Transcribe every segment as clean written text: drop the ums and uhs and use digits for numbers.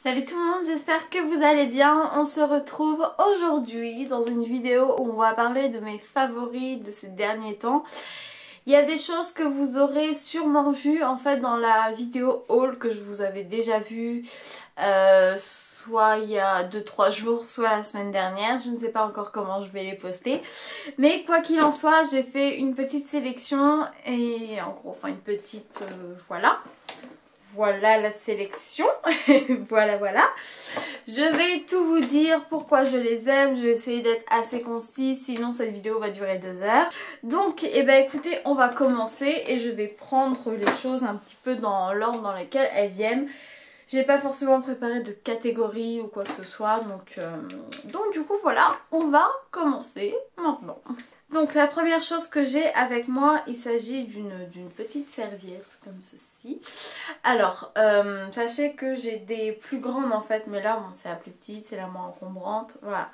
Salut tout le monde, j'espère que vous allez bien. On se retrouve aujourd'hui dans une vidéo où on va parler de mes favoris de ces derniers temps. Il y a des choses que vous aurez sûrement vues en fait dans la vidéo haul que je vous avais déjà vue soit il y a 2-3 jours, soit la semaine dernière. Je ne sais pas encore comment je vais les poster. Mais quoi qu'il en soit, j'ai fait une petite sélection et en gros, enfin une petite... voilà. Voilà la sélection, voilà. Je vais tout vous dire pourquoi je les aime, je vais essayer d'être assez concise, sinon cette vidéo va durer 2 heures. Donc, écoutez, on va commencer et je vais prendre les choses un petit peu dans l'ordre dans lequel elles viennent. J'ai pas forcément préparé de catégorie ou quoi que ce soit, donc du coup voilà, on va commencer maintenant. Donc la première chose que j'ai avec moi, il s'agit d'une petite serviette comme ceci. Alors, sachez que j'ai des plus grandes en fait, mais là bon, c'est la plus petite, c'est la moins encombrante, voilà.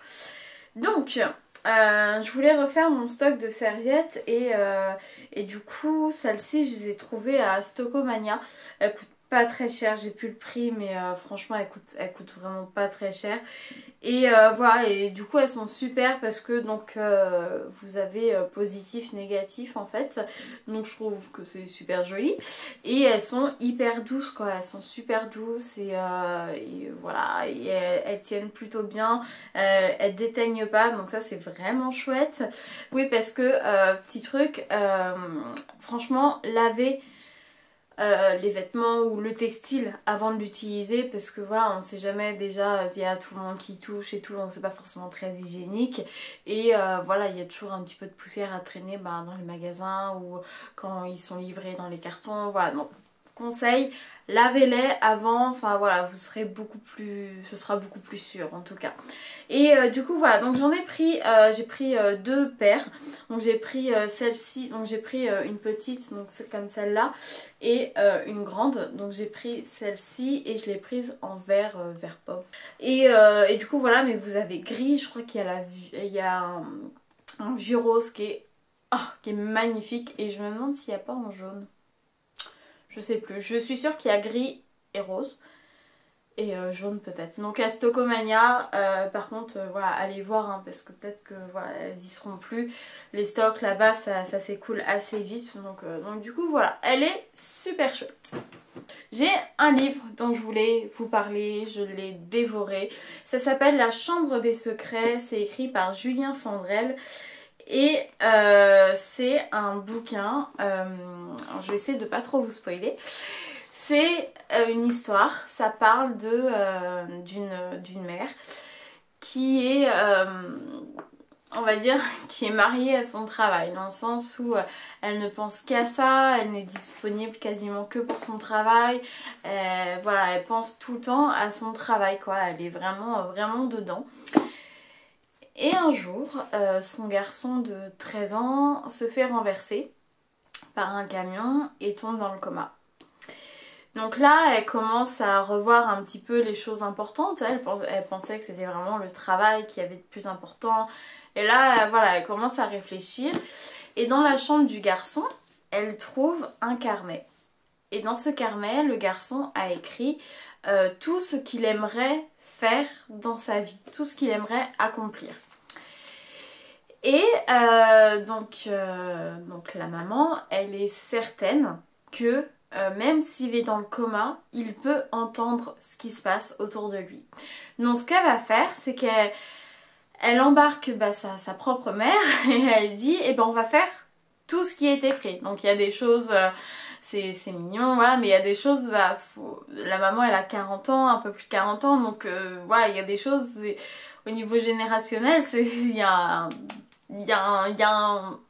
Donc, je voulais refaire mon stock de serviettes et du coup, celles-ci, je les ai trouvées à Stockomania. Elles coûtent pas très cher, j'ai plus le prix, mais franchement, elles coûtent vraiment pas très cher. Et voilà, et du coup elles sont super parce que donc vous avez positif, négatif en fait. Donc je trouve que c'est super joli. Et elles sont hyper douces quoi, elles sont super douces et voilà, et elles tiennent plutôt bien. Elles déteignent pas, donc ça c'est vraiment chouette. Oui parce que, petit truc, franchement laver les vêtements ou le textile avant de l'utiliser parce que voilà on sait jamais, déjà il y a tout le monde qui touche et tout, donc c'est pas forcément très hygiénique et voilà il y a toujours un petit peu de poussière à traîner dans les magasins ou quand ils sont livrés dans les cartons, voilà. Donc conseil, lavez-les avant, enfin voilà, vous serez beaucoup plus, ce sera beaucoup plus sûr en tout cas. Et du coup voilà, donc j'en ai pris, j'ai pris 2 paires, donc j'ai pris celle-ci, donc j'ai pris une petite, donc c'est comme celle-là, et une grande, donc j'ai pris celle-ci et je l'ai prise en vert, vert pop. Et du coup voilà, mais vous avez gris, je crois qu'il y a un vieux rose qui est magnifique et je me demande s'il n'y a pas en jaune. Je sais plus, je suis sûre qu'il y a gris et rose. Et jaune peut-être. Donc à Stockomania, par contre, voilà, allez voir hein, parce que peut-être que voilà, elles y seront plus. Les stocks là-bas, ça s'écoule assez vite. Donc du coup, voilà, elle est super chouette. J'ai un livre dont je voulais vous parler, je l'ai dévoré. Ça s'appelle La Chambre des Secrets, c'est écrit par Julien Sandrel. Et c'est un bouquin, je vais essayer de pas trop vous spoiler. C'est une histoire, ça parle d'une mère qui est, on va dire, qui est mariée à son travail, dans le sens où elle ne pense qu'à ça, elle n'est disponible quasiment que pour son travail, voilà, elle pense tout le temps à son travail, quoi, elle est vraiment dedans. Et un jour, son garçon de 13 ans se fait renverser par un camion et tombe dans le coma. Donc là, elle commence à revoir un petit peu les choses importantes. Elle pensait que c'était vraiment le travail qui avait de plus important. Et là, voilà, elle commence à réfléchir. Et dans la chambre du garçon, elle trouve un carnet. Et dans ce carnet, le garçon a écrit tout ce qu'il aimerait faire dans sa vie. Tout ce qu'il aimerait accomplir. Et donc la maman, elle est certaine que même s'il est dans le coma, il peut entendre ce qui se passe autour de lui. Donc ce qu'elle va faire, c'est qu'elle embarque sa propre mère et elle dit, eh ben on va faire tout ce qui est écrit. Donc il y a des choses, c'est mignon, voilà, mais il y a des choses, la maman elle a 40 ans, un peu plus de 40 ans, donc voilà, il y a des choses, au niveau générationnel,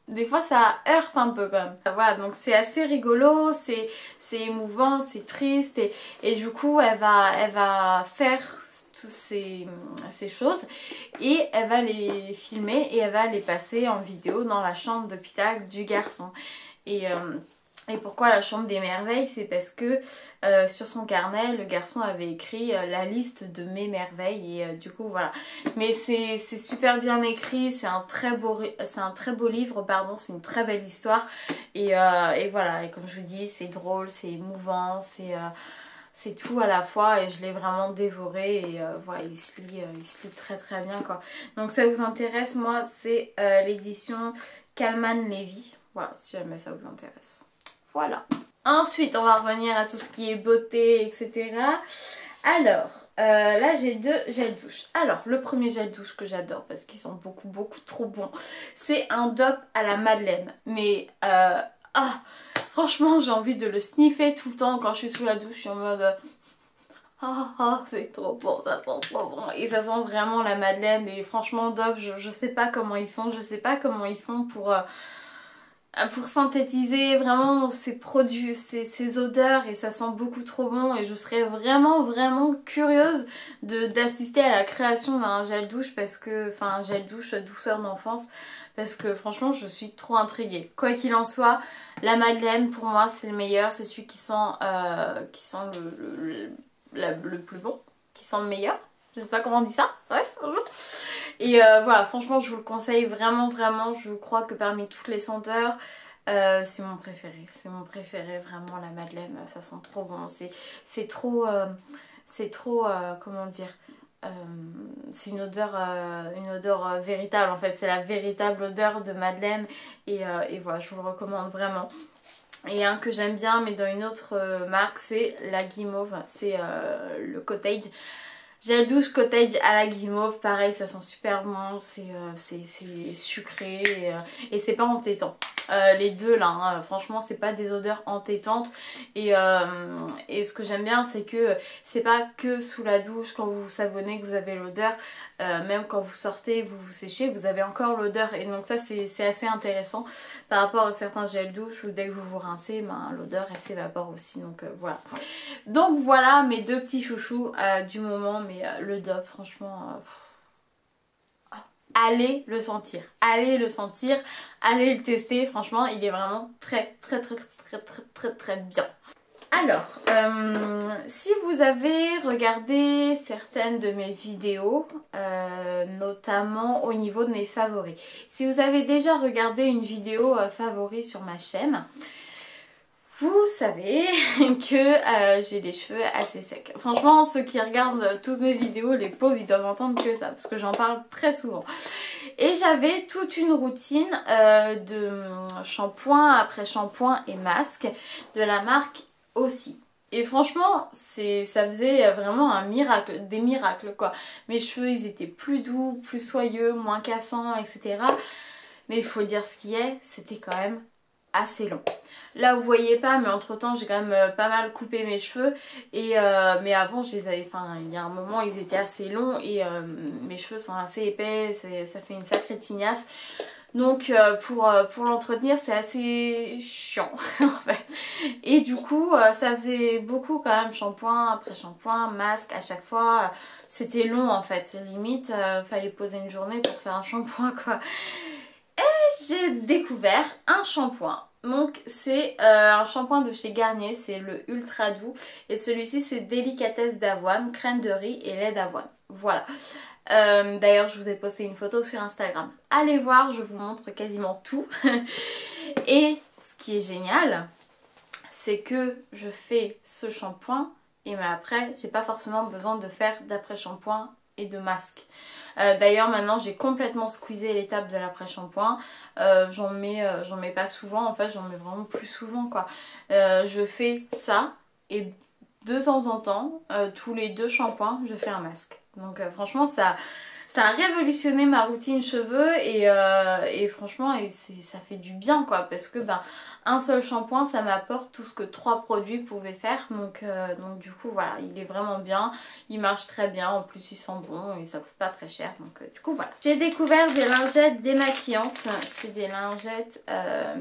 des fois ça heurte un peu quand même. Voilà, donc c'est assez rigolo, c'est émouvant, c'est triste et du coup elle va faire toutes ces choses et elle va les filmer et elle va les passer en vidéo dans la chambre d'hôpital du garçon. Et pourquoi la chambre des merveilles? C'est parce que sur son carnet, le garçon avait écrit la liste de mes merveilles et du coup voilà. Mais c'est super bien écrit, c'est un très beau livre, pardon, c'est une très belle histoire et voilà. Et comme je vous dis, c'est drôle, c'est émouvant, c'est tout à la fois et je l'ai vraiment dévoré et voilà, il se lit très très bien quoi. Donc ça vous intéresse, moi c'est l'édition Calman Levy, voilà si jamais ça vous intéresse. Voilà. Ensuite on va revenir à tout ce qui est beauté etc. Alors là j'ai 2 gels douche. Alors le premier gel douche que j'adore parce qu'ils sont beaucoup trop bons, c'est un Dove à la Madeleine. Mais franchement j'ai envie de le sniffer tout le temps quand je suis sous la douche, je suis en mode c'est trop bon, ça sent trop bon. Et ça sent vraiment la Madeleine et franchement Dove je sais pas comment ils font, pour synthétiser vraiment ces produits, ces odeurs et ça sent beaucoup trop bon et je serais vraiment curieuse d'assister à la création d'un gel douche parce que, enfin un gel douche douceur d'enfance parce que franchement je suis trop intriguée. Quoi qu'il en soit, la Madeleine pour moi c'est le meilleur, c'est celui qui sent le plus bon, qui sent le meilleur. Je sais pas comment on dit ça, bref. Et voilà, franchement je vous le conseille vraiment, je crois que parmi toutes les senteurs, c'est mon préféré vraiment la Madeleine, ça sent trop bon, c'est trop, comment dire, c'est une odeur véritable en fait, c'est la véritable odeur de Madeleine et voilà, je vous le recommande vraiment. Et un que j'aime bien mais dans une autre marque, c'est la Guimauve, c'est le Cottage. Gel douche Cottage à la Guimauve, pareil ça sent super bon, c'est sucré et c'est pas entêtant. Les deux là, hein, franchement c'est pas des odeurs entêtantes et ce que j'aime bien c'est que c'est pas que sous la douche quand vous vous savonnez que vous avez l'odeur, même quand vous sortez, vous vous séchez, vous avez encore l'odeur et donc ça c'est assez intéressant par rapport à certains gels douche où dès que vous vous rincez, ben, l'odeur elle s'évapore aussi donc voilà. Donc voilà mes 2 petits chouchous du moment mais le Dove franchement... allez le sentir, allez le tester, franchement il est vraiment très bien. Alors, si vous avez regardé certaines de mes vidéos, notamment au niveau de mes favoris, si vous avez déjà regardé une vidéo favori sur ma chaîne, vous savez que j'ai les cheveux assez secs. Franchement, ceux qui regardent toutes mes vidéos, les pauvres, ils doivent entendre que ça, parce que j'en parle très souvent. Et j'avais toute une routine de shampoing après shampoing et masque de la marque aussi. Et franchement, ça faisait vraiment un miracle, des miracles quoi. Mes cheveux, ils étaient plus doux, plus soyeux, moins cassants, etc. Mais il faut dire ce qui est, c'était quand même assez long. Là vous voyez pas mais entre temps j'ai quand même pas mal coupé mes cheveux et mais avant je les avais, enfin il y a un moment ils étaient assez longs et mes cheveux sont assez épais, ça fait une sacrée tignasse. Donc pour l'entretenir c'est assez chiant en fait. Et du coup ça faisait beaucoup quand même, shampoing après shampoing, masque à chaque fois. C'était long en fait, limite fallait poser une journée pour faire un shampoing quoi. Et j'ai découvert un shampoing. Donc c'est un shampoing de chez Garnier, c'est le ultra doux. Et celui-ci c'est délicatesse d'avoine, crème de riz et lait d'avoine. Voilà. D'ailleurs je vous ai posté une photo sur Instagram. Allez voir, je vous montre quasiment tout. Et ce qui est génial, c'est que je fais ce shampoing et mais après j'ai pas forcément besoin de faire d'après-shampoing et de masque. D'ailleurs maintenant j'ai complètement squeezé l'étape de l'après-shampoing. J'en mets pas souvent, en fait j'en mets vraiment plus souvent quoi. Je fais ça et de temps en temps, tous les 2 shampoings, je fais un masque. Donc franchement ça a révolutionné ma routine cheveux et franchement ça fait du bien quoi parce que ben un seul shampoing ça m'apporte tout ce que 3 produits pouvaient faire donc du coup voilà il est vraiment bien, il marche très bien, en plus il sent bon et ça coûte pas très cher donc du coup voilà. J'ai découvert des lingettes démaquillantes, c'est des lingettes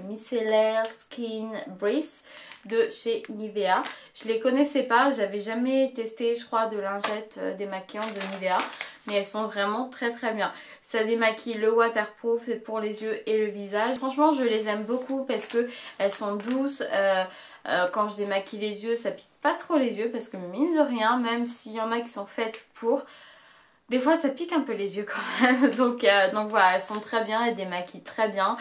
micellaire skin breeze de chez Nivea. Je les connaissais pas, j'avais jamais testé je crois de lingettes démaquillantes de Nivea mais elles sont vraiment très bien. Ça démaquille le waterproof, c'est pour les yeux et le visage. Franchement je les aime beaucoup parce que elles sont douces. Quand je démaquille les yeux ça pique pas trop les yeux parce que mine de rien, même s'il y en a qui sont faites pour, des fois ça pique un peu les yeux quand même. donc voilà, elles sont très bien, elles démaquillent très bien.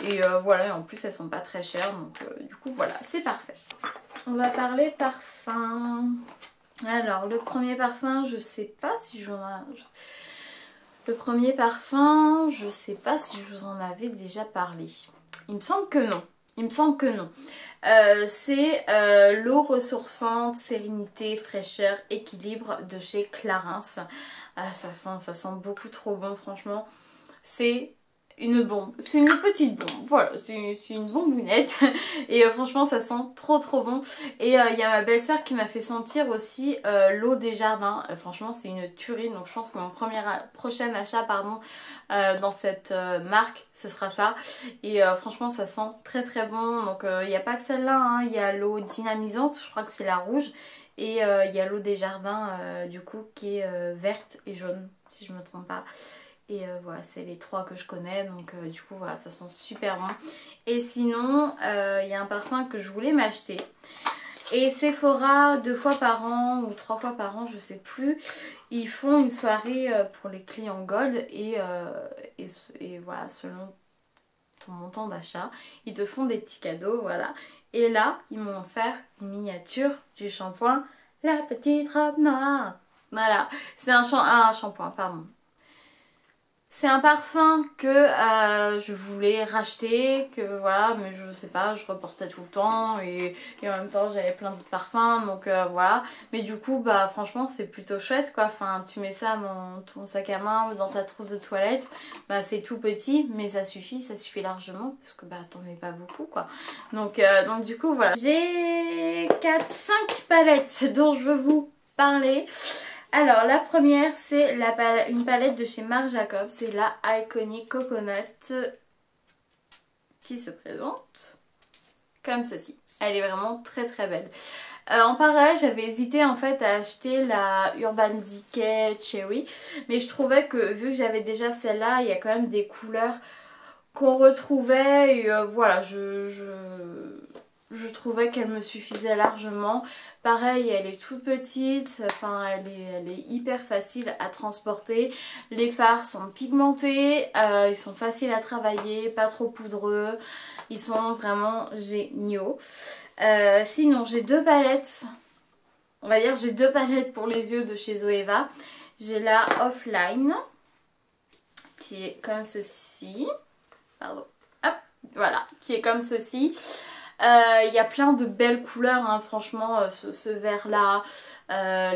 Et voilà, et en plus elles sont pas très chères donc du coup voilà, c'est parfait. on va parler parfum. Alors le premier parfum, je sais pas si j'en ai... Le premier parfum, je sais pas si je vous en avais déjà parlé. Il me semble que non. Il me semble que non. C'est l'eau ressourçante, sérénité, fraîcheur, équilibre de chez Clarins. Ah, ça sent beaucoup trop bon, franchement. C'est une bombe. C'est une petite bombe. Voilà, c'est une bonbounette. Et franchement, ça sent trop trop bon. Et il y a ma belle-sœur qui m'a fait sentir aussi l'eau des jardins. Franchement, c'est une tuerie. Donc je pense que mon prochain achat dans cette marque, ce sera ça. Et franchement, ça sent très très bon. Donc il n'y a pas que celle-là, hein. Il y a l'eau dynamisante, je crois que c'est la rouge. Et il y a l'eau des jardins, du coup, qui est verte et jaune, si je me trompe pas. Et voilà, c'est les trois que je connais, donc du coup voilà, ça sent super bon. Et sinon, il y a un parfum que je voulais m'acheter. Et Sephora, 2 fois par an ou 3 fois par an, je sais plus, ils font une soirée pour les clients Gold et voilà, selon ton montant d'achat, ils te font des petits cadeaux, voilà. Et là, ils m'ont offert une miniature du shampoing La Petite Robe Noire. Voilà, c'est un shampoing, pardon. C'est un parfum que je voulais racheter, que voilà, mais je sais pas, je reportais tout le temps et en même temps j'avais plein d'autres parfums, donc voilà. Mais du coup, bah franchement c'est plutôt chouette quoi, enfin tu mets ça dans ton sac à main ou dans ta trousse de toilette, bah c'est tout petit, mais ça suffit largement, parce que bah t'en mets pas beaucoup quoi. Donc du coup voilà. J'ai 4-5 palettes dont je veux vous parler. Alors la première c'est une palette de chez Marc Jacobs, c'est la Iconic Coconut qui se présente comme ceci. Elle est vraiment très très belle. En parallèle j'avais hésité en fait à acheter la Urban Decay Cherry, mais je trouvais que vu que j'avais déjà celle-là, il y a quand même des couleurs qu'on retrouvait et voilà, je trouvais qu'elle me suffisait largement. Pareil, elle est toute petite, enfin elle est hyper facile à transporter. Les fards sont pigmentés, ils sont faciles à travailler, pas trop poudreux. Ils sont vraiment géniaux. Sinon, j'ai 2 palettes. On va dire j'ai 2 palettes pour les yeux de chez Zoeva. J'ai la Offline qui est comme ceci. Pardon. Hop, voilà, qui est comme ceci. Il y a plein de belles couleurs, hein, franchement, ce vert là,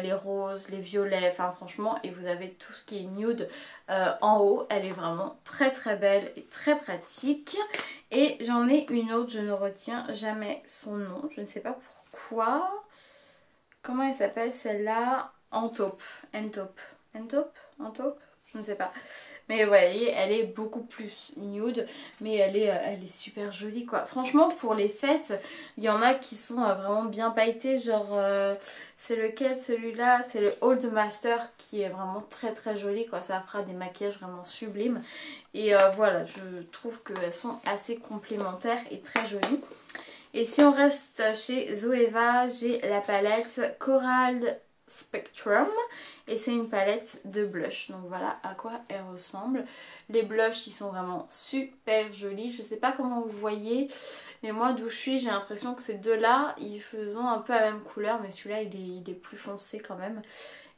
les roses, les violets, enfin franchement, et vous avez tout ce qui est nude en haut. Elle est vraiment très très belle et très pratique. Et j'en ai une autre, je ne retiens jamais son nom, je ne sais pas pourquoi. Comment elle s'appelle celle-là? Entaupe, je ne sais pas. Mais ouais, elle est beaucoup plus nude, mais elle est super jolie quoi. Franchement, pour les fêtes, il y en a qui sont vraiment bien pailletés. Genre, c'est lequel celui-là? C'est le Old Master qui est vraiment très très joli quoi. Ça fera des maquillages vraiment sublimes. Et voilà, je trouve qu'elles sont assez complémentaires et très jolies. Et si on reste chez Zoeva, j'ai la palette Coral Spectrum et c'est une palette de blush, donc voilà à quoi elle ressemble. Les blushs ils sont vraiment super jolis, je sais pas comment vous voyez, mais moi d'où je suis j'ai l'impression que ces deux là ils font un peu la même couleur, mais celui-là il est plus foncé quand même.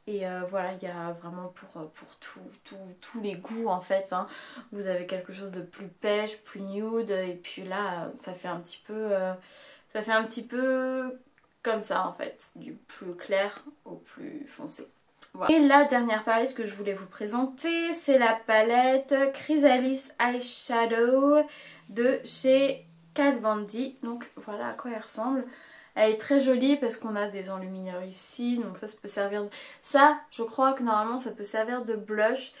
Et voilà, il y a vraiment pour tous les goûts en fait, hein. Vous avez quelque chose de plus pêche, plus nude, et puis là ça fait un petit peu comme ça en fait, du plus clair au plus foncé. Voilà. Et la dernière palette que je voulais vous présenter, c'est la palette Chrysalis Eyeshadow de chez Kat Von D. Donc voilà à quoi elle ressemble. Elle est très jolie parce qu'on a des enlumineurs ici, donc ça peut servir de... Ça, je crois que normalement ça peut servir de blush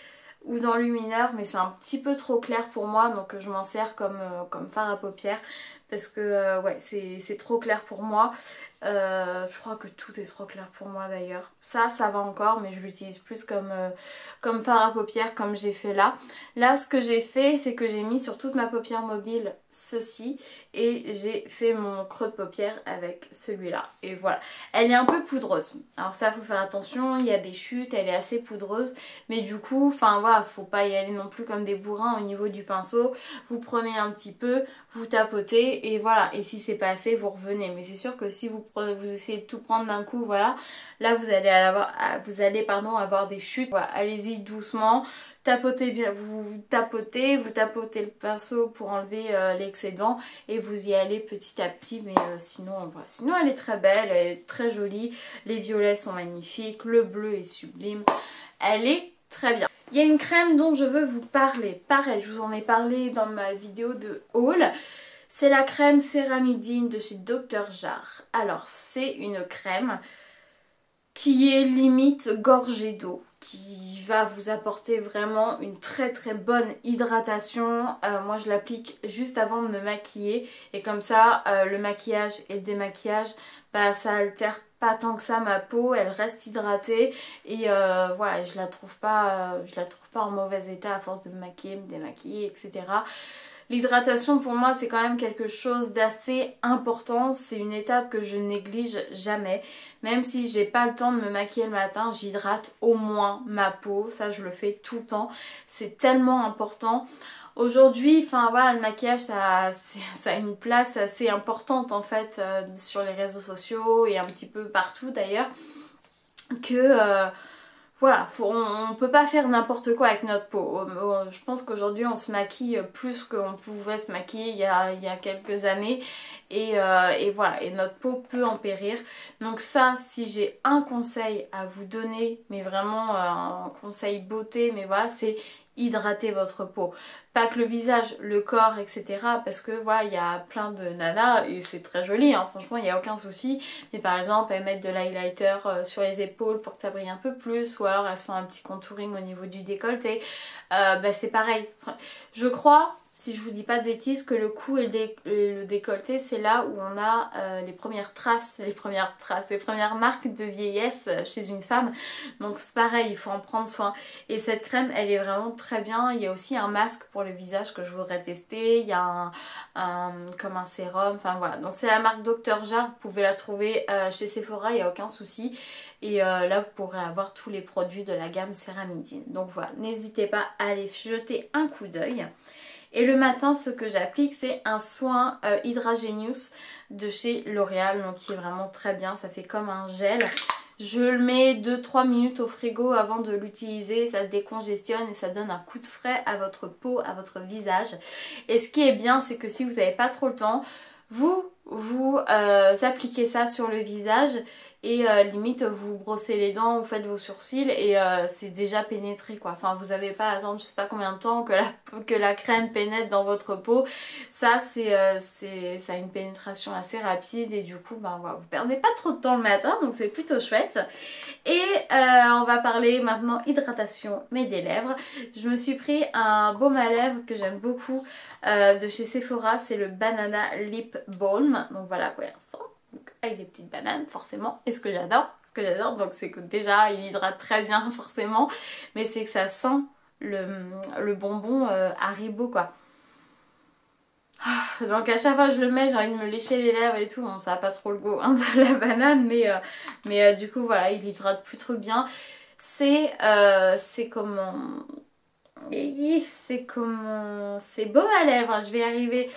ou d'enlumineur, mais c'est un petit peu trop clair pour moi, donc je m'en sers comme fard à paupières. Parce que ouais, c'est trop clair pour moi. Je crois que tout est trop clair pour moi d'ailleurs. Ça va encore, mais je l'utilise plus comme fard à paupières, comme j'ai fait là. Là, ce que j'ai fait, c'est que j'ai mis sur toute ma paupière mobile ceci. Et j'ai fait mon creux de paupière avec celui-là. Et voilà. Elle est un peu poudreuse. Alors ça, faut faire attention. Il y a des chutes, elle est assez poudreuse. Mais du coup, enfin voilà, faut pas y aller non plus comme des bourrins au niveau du pinceau. Vous prenez un petit peu, vous tapotez. Et voilà, et si c'est pas assez, vous revenez. Mais c'est sûr que si vous vous essayez de tout prendre d'un coup, voilà. Là vous allez avoir des chutes. Voilà, allez-y doucement, tapotez bien, vous tapotez le pinceau pour enlever l'excédent et vous y allez petit à petit. Mais sinon, voilà. Sinon elle est très belle, elle est très jolie, les violets sont magnifiques, le bleu est sublime, elle est très bien. Il y a une crème dont je veux vous parler, pareil je vous en ai parlé dans ma vidéo de haul. C'est la crème Céramidine de chez Dr. Jart. Alors c'est une crème qui est limite gorgée d'eau, qui va vous apporter vraiment une très très bonne hydratation. Moi je l'applique juste avant de me maquiller et comme ça le maquillage et le démaquillage, bah, ça altère pas tant que ça ma peau, elle reste hydratée et voilà, je la trouve pas en mauvais état à force de me maquiller, me démaquiller, etc. L'hydratation pour moi c'est quand même quelque chose d'assez important, c'est une étape que je néglige jamais. Même si j'ai pas le temps de me maquiller le matin, j'hydrate au moins ma peau, ça je le fais tout le temps, c'est tellement important. Aujourd'hui, enfin voilà, le maquillage ça a une place assez importante en fait sur les réseaux sociaux et un petit peu partout d'ailleurs, que voilà, on peut pas faire n'importe quoi avec notre peau. Je pense qu'aujourd'hui on se maquille plus qu'on pouvait se maquiller il y a quelques années et voilà, et notre peau peut en périr. Donc ça, si j'ai un conseil à vous donner, mais vraiment un conseil beauté, mais voilà, c'est hydrater votre peau. Pas que le visage, le corps, etc. Parce que voilà, il y a plein de nanas et c'est très joli, hein, franchement, il n'y a aucun souci. Mais par exemple, elles mettent de l'highlighter sur les épaules pour que ça brille un peu plus, ou alors elles font un petit contouring au niveau du décolleté. Bah, c'est pareil. Je crois, si je vous dis pas de bêtises, que le cou et le décolleté, c'est là où on a les premières marques de vieillesse chez une femme. Donc c'est pareil, il faut en prendre soin. Et cette crème, elle est vraiment très bien. Il y a aussi un masque pour le visage que je voudrais tester. Il y a comme un sérum, enfin voilà. Donc c'est la marque Dr. Jart, vous pouvez la trouver chez Sephora, il n'y a aucun souci. Et là vous pourrez avoir tous les produits de la gamme Céramidine. Donc voilà, n'hésitez pas à aller jeter un coup d'œil. Et le matin, ce que j'applique, c'est un soin Hydra Genius de chez L'Oréal, donc qui est vraiment très bien, ça fait comme un gel. Je le mets 2-3 minutes au frigo avant de l'utiliser, ça décongestionne et ça donne un coup de frais à votre peau, à votre visage. Et ce qui est bien, c'est que si vous n'avez pas trop le temps, vous appliquez ça sur le visage et limite vous brossez les dents, vous faites vos sourcils et c'est déjà pénétré quoi. Enfin vous n'avez pas à attendre je sais pas combien de temps que la crème pénètre dans votre peau. Ça ça a une pénétration assez rapide et du coup ben voilà, vous perdez pas trop de temps le matin donc c'est plutôt chouette. Et on va parler maintenant hydratation mais des lèvres. Je me suis pris un baume à lèvres que j'aime beaucoup de chez Sephora, c'est le Banana Lip Balm. Donc voilà quoi il ressemble. Donc, avec des petites bananes forcément. Et ce que j'adore donc c'est que déjà il hydrate très bien forcément. Mais c'est que ça sent le bonbon Haribo quoi. Donc à chaque fois que je le mets j'ai envie de me lécher les lèvres et tout. Bon ça n'a pas trop le goût hein, de la banane mais du coup voilà il hydrate plus trop bien. C'est comme... c'est baume à lèvres, je vais y arriver.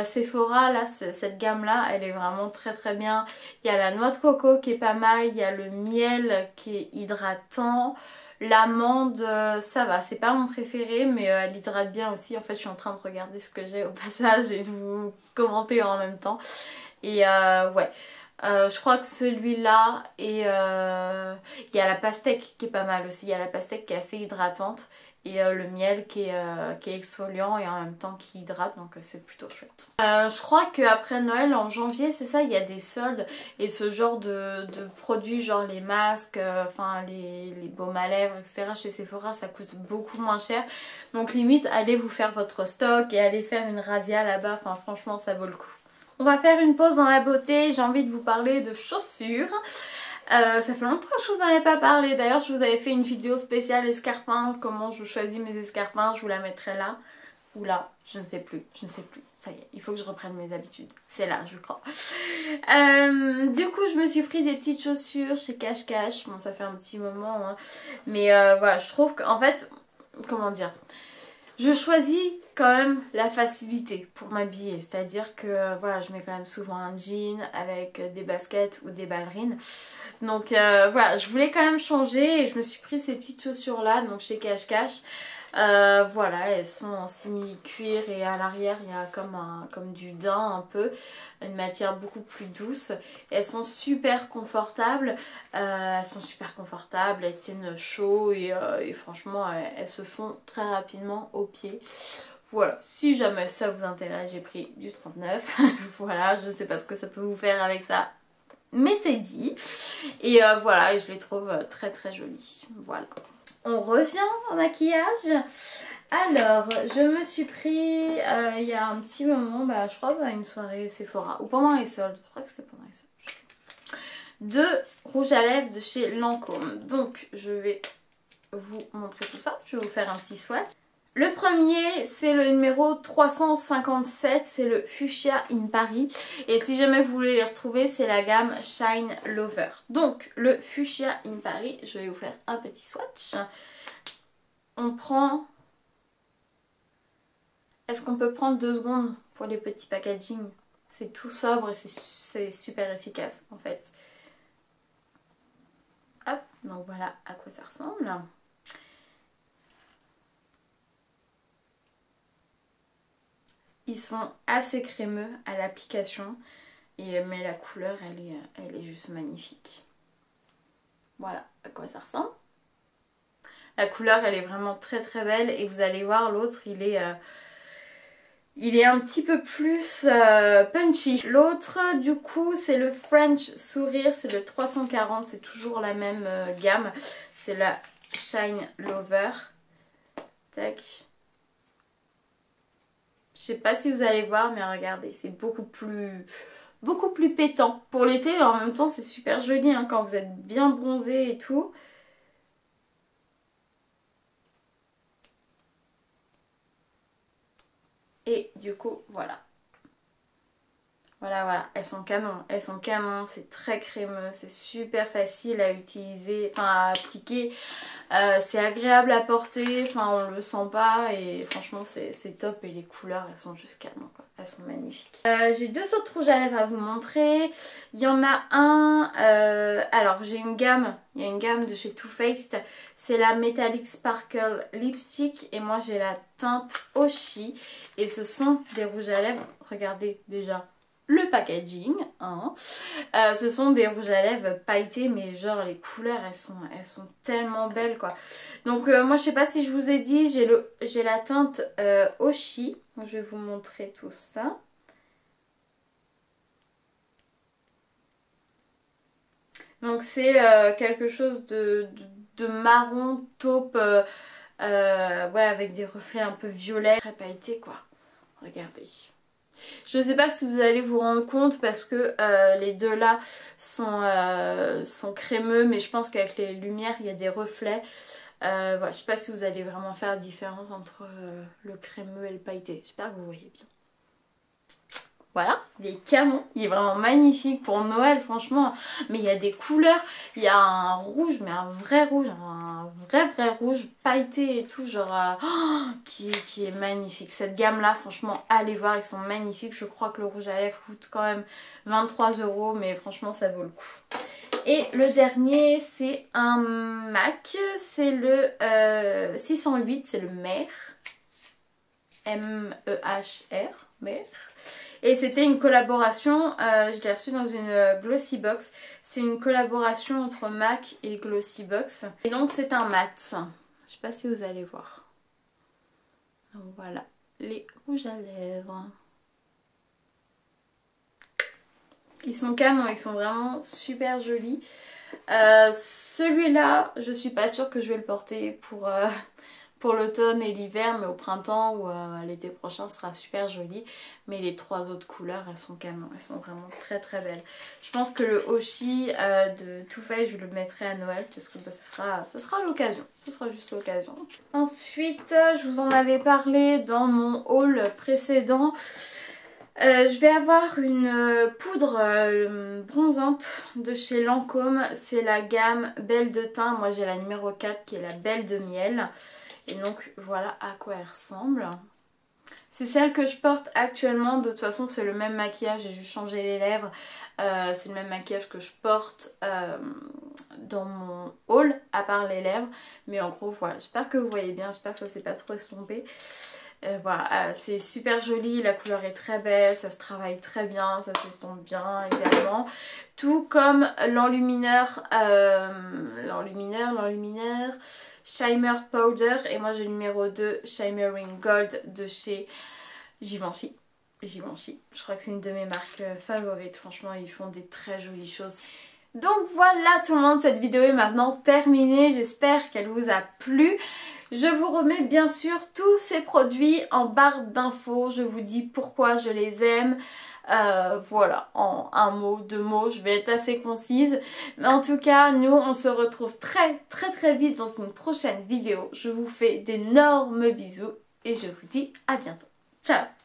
Sephora là, cette gamme là elle est vraiment très très bien. Il y a la noix de coco qui est pas mal, il y a le miel qui est hydratant, l'amande ça va, c'est pas mon préféré mais elle hydrate bien aussi. En fait je suis en train de regarder ce que j'ai au passage et de vous commenter en même temps et ouais. Je crois que celui-là et il y a la pastèque qui est pas mal aussi, il y a la pastèque qui est assez hydratante et le miel qui est exfoliant et en même temps qui hydrate donc c'est plutôt chouette. Je crois qu'après Noël en janvier c'est ça, il y a des soldes et ce genre de produits genre les masques, enfin les baumes à lèvres etc chez Sephora ça coûte beaucoup moins cher donc limite allez vous faire votre stock et allez faire une razzia là-bas, enfin franchement ça vaut le coup. On va faire une pause dans la beauté, j'ai envie de vous parler de chaussures. Ça fait longtemps que je vous en avais pas parlé, d'ailleurs je vous avais fait une vidéo spéciale escarpins, comment je choisis mes escarpins, je vous la mettrai là ou là, je ne sais plus, ça y est, il faut que je reprenne mes habitudes, c'est là je crois. Du coup je me suis pris des petites chaussures chez Cache Cache, bon ça fait un petit moment hein. Mais voilà je trouve qu'en fait, comment dire, Je choisis quand même la facilité pour m'habiller, c'est-à-dire que voilà, je mets quand même souvent un jean avec des baskets ou des ballerines. Donc voilà, je voulais quand même changer et je me suis pris ces petites chaussures là, donc chez Cache Cache. Voilà, elles sont en simili-cuir et à l'arrière il y a comme du daim un peu, une matière beaucoup plus douce. Et elles sont super confortables, elles tiennent chaud et franchement elles se font très rapidement aux pieds. Voilà, si jamais ça vous intéresse, j'ai pris du 39. Voilà, je sais pas ce que ça peut vous faire avec ça, mais c'est dit. Et voilà, et je les trouve très très jolies. Voilà. On revient au maquillage. Alors, je me suis pris il y a un petit moment, je crois à une soirée Sephora, ou pendant les soldes, je crois que c'était pendant les soldes, je sais pas. Deux rouges à lèvres de chez Lancôme. Donc, je vais vous montrer tout ça. Je vais vous faire un petit swatch. Le premier, c'est le numéro 357, c'est le Fuchsia in Paris. Et si jamais vous voulez les retrouver, c'est la gamme Shine Lover. Donc, le Fuchsia in Paris, je vais vous faire un petit swatch. On prend... Est-ce qu'on peut prendre 2 secondes pour les petits packaging? C'est tout sobre et c'est super efficace en fait. Hop, donc voilà à quoi ça ressemble. Ils sont assez crémeux à l'application, mais la couleur elle est juste magnifique. Voilà à quoi ça ressemble. La couleur elle est vraiment très très belle et vous allez voir l'autre il est un petit peu plus punchy. L'autre du coup c'est le French Sourire, c'est le 340, c'est toujours la même gamme. C'est la Shine Lover. Tac. Je sais pas si vous allez voir, mais regardez, c'est beaucoup plus pétant pour l'été et en même temps c'est super joli hein, quand vous êtes bien bronzé et tout. Et du coup voilà. Voilà, elles sont canon, c'est très crémeux, c'est super facile à utiliser, enfin à appliquer, c'est agréable à porter, enfin on le sent pas et franchement c'est top et les couleurs elles sont juste canon quoi, elles sont magnifiques. J'ai 2 autres rouges à lèvres à vous montrer, il y en a un, alors j'ai une gamme, il y a une gamme de chez Too Faced, c'est la Metallic Sparkle Lipstick et moi j'ai la teinte Oshi et ce sont des rouges à lèvres, regardez déjà. Le packaging, hein. Ce sont des rouges à lèvres pailletés mais genre les couleurs elles sont tellement belles quoi. Donc moi je sais pas si je vous ai dit, j'ai la teinte Oshi, je vais vous montrer tout ça. Donc c'est quelque chose de marron taupe, ouais avec des reflets un peu violets, très pailleté quoi, regardez. Je sais pas si vous allez vous rendre compte parce que les deux là sont crémeux mais je pense qu'avec les lumières il y a des reflets. Voilà, je sais pas si vous allez vraiment faire la différence entre le crémeux et le pailleté. J'espère que vous voyez bien. Voilà, il est canon, il est vraiment magnifique pour Noël franchement. Mais il y a des couleurs, il y a un rouge, mais un vrai rouge, un vrai rouge pailleté et tout, genre qui est magnifique. Cette gamme là franchement allez voir, ils sont magnifiques. Je crois que le rouge à lèvres coûte quand même 23 € mais franchement ça vaut le coup. Et le dernier c'est un MAC, c'est le 608, c'est le Mer. M-E-H-R, Mer. Et c'était une collaboration, je l'ai reçu dans une Glossybox. C'est une collaboration entre MAC et Glossybox. Et donc c'est un mat. Je sais pas si vous allez voir. Donc voilà, les rouges à lèvres. Ils sont canons, ils sont vraiment super jolis. Celui-là, je suis pas sûre que je vais le porter pour l'automne et l'hiver, mais au printemps ou l'été prochain sera super joli. Mais les 3 autres couleurs elles sont canon, elles sont vraiment très très belles. Je pense que le Oshi de Too Faced je le mettrai à Noël parce que ce sera l'occasion, ce sera juste l'occasion. Ensuite je vous en avais parlé dans mon haul précédent. Je vais avoir une poudre bronzante de chez Lancôme. C'est la gamme Belle de Teint. Moi j'ai la numéro 4 qui est la Belle de Miel. Et donc voilà à quoi elle ressemble. C'est celle que je porte actuellement. De toute façon c'est le même maquillage. J'ai juste changé les lèvres. C'est le même maquillage que je porte dans mon haul à part les lèvres. Mais en gros voilà, j'espère que vous voyez bien. J'espère que ça s'est pas trop estompé. Voilà, c'est super joli, la couleur est très belle, ça se travaille très bien, ça s'estompe bien également. Tout comme l'enlumineur Shimmer Powder. Et moi j'ai le numéro 2 Shimmering Gold de chez Givenchy. Givenchy, je crois que c'est une de mes marques favorites, franchement ils font des très jolies choses. Donc voilà tout le monde, cette vidéo est maintenant terminée, j'espère qu'elle vous a plu. Je vous remets bien sûr tous ces produits en barre d'infos, je vous dis pourquoi je les aime. Voilà, en un mot, deux mots, je vais être assez concise. Mais en tout cas, nous on se retrouve très vite dans une prochaine vidéo. Je vous fais d'énormes bisous et je vous dis à bientôt. Ciao!